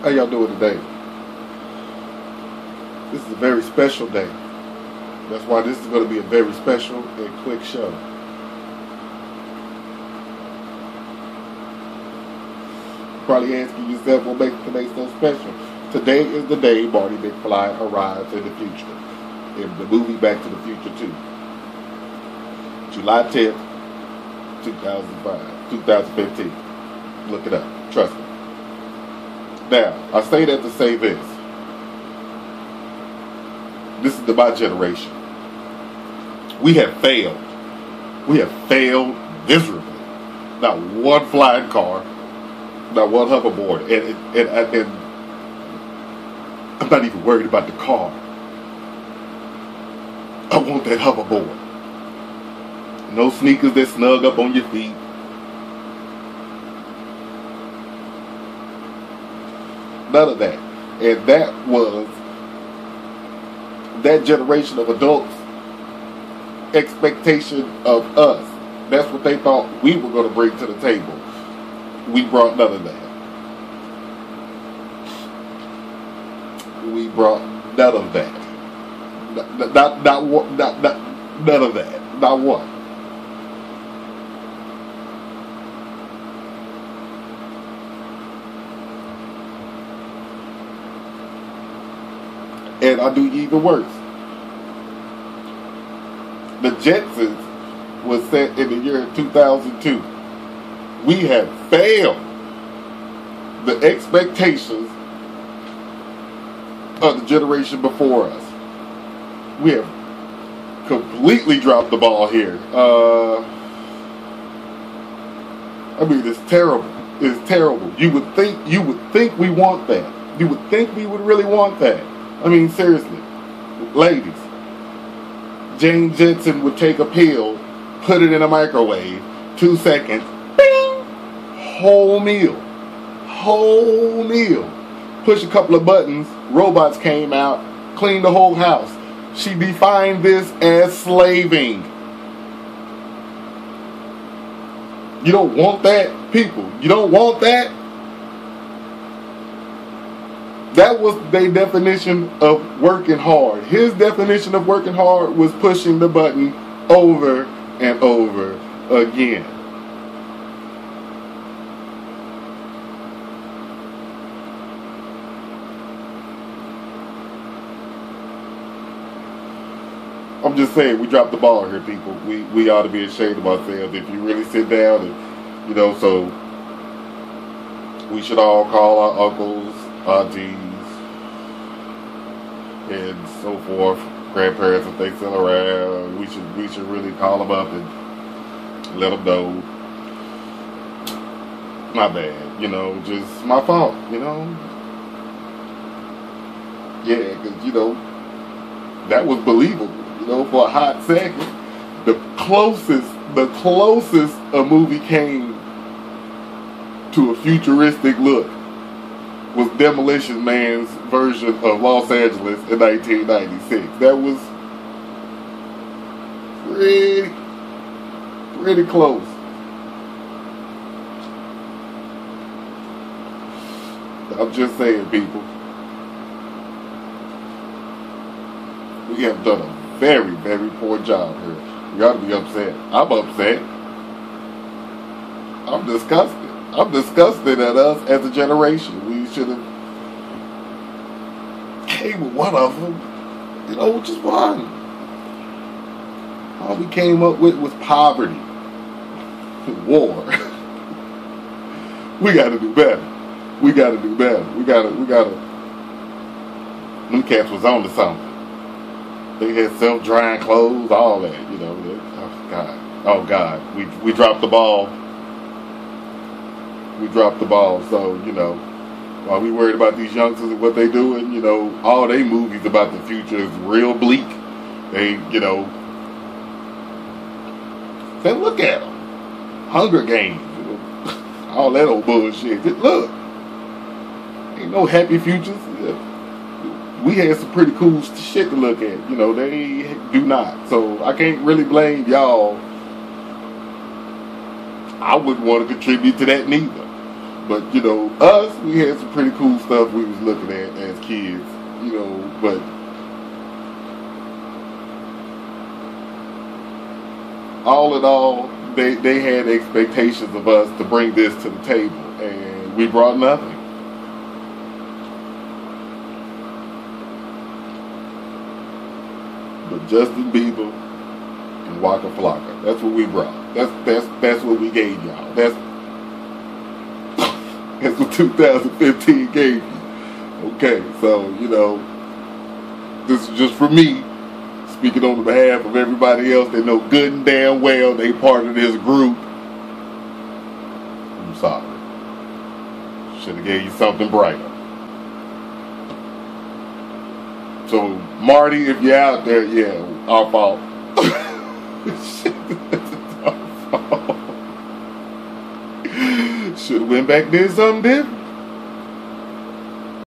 How y'all doing today? This is a very special day. That's why this is going to be a very special and quick show. You're probably asking yourself what makes today so special. Today is the day Marty McFly arrives in the future. In the movie Back to the Future 2. July 10th, 2015. Look it up. Trust me. Now, I say that to say this. This is my generation. We have failed. We have failed miserably. Not one flying car, not one hoverboard, and I'm not even worried about the car. I want that hoverboard. No sneakers that snug up on your feet. None of that. And that was that generation of adults' expectation of us. That's what they thought we were going to bring to the table. We brought none of that. We brought none of that. Not none of that. Not one. And I'll do even worse. The Jetsons was set in the year 2002. We have failed the expectations of the generation before us. We have completely dropped the ball here. I mean, it's terrible. It's terrible. You would think we want that. You would think we would really want that. I mean, seriously, ladies, Jane Jensen would take a pill, put it in a microwave, 2 seconds, bing, whole meal, push a couple of buttons, robots came out, cleaned the whole house. She defined this as slaving. You don't want that, people? You don't want that? That was their definition of working hard. His definition of working hard was pushing the button over and over again. I'm just saying, we dropped the ball here, people. We ought to be ashamed of ourselves if you really sit down and, so we should all call our uncles, aunties, and so forth, grandparents if they still around. We should really call them up and let them know. My bad, just my fault, Yeah, because, that was believable, for a hot second. The closest a movie came to a futuristic look was Demolition Man's version of Los Angeles in 1996. That was pretty close. I'm just saying, people. We have done a very, very poor job here. We ought to be upset. I'm upset. I'm disgusted. I'm disgusted at us as a generation. We should have came with one of them, just one. All we came up with was poverty, war. We got to do better. We got to do better. We got to. Them cats was on to something. They had self-drying clothes, all that. Oh God. We dropped the ball. We dropped the ball. So, while we worried about these youngsters and what they doing, all they movies about the future is real bleak. They, then look at them. Hunger Games. All that old bullshit. Just look. Ain't no happy futures. We had some pretty cool shit to look at. They do not. So I can't really blame y'all. I wouldn't want to contribute to that neither. But, you know, us, we had some pretty cool stuff we was looking at as kids, you know, but all in all, they had expectations of us to bring this to the table, and we brought nothing. But Justin Bieber and Waka Flocka. That's what we brought. That's what we gave y'all. That's what 2015 gave you. Okay, so, you know, this is just for me, speaking on behalf of everybody else that know good and damn well they part of this group. I'm sorry. Should have gave you something brighter. So, Marty, if you're out there, yeah, our fault. Our fault. Should have went back and did something different.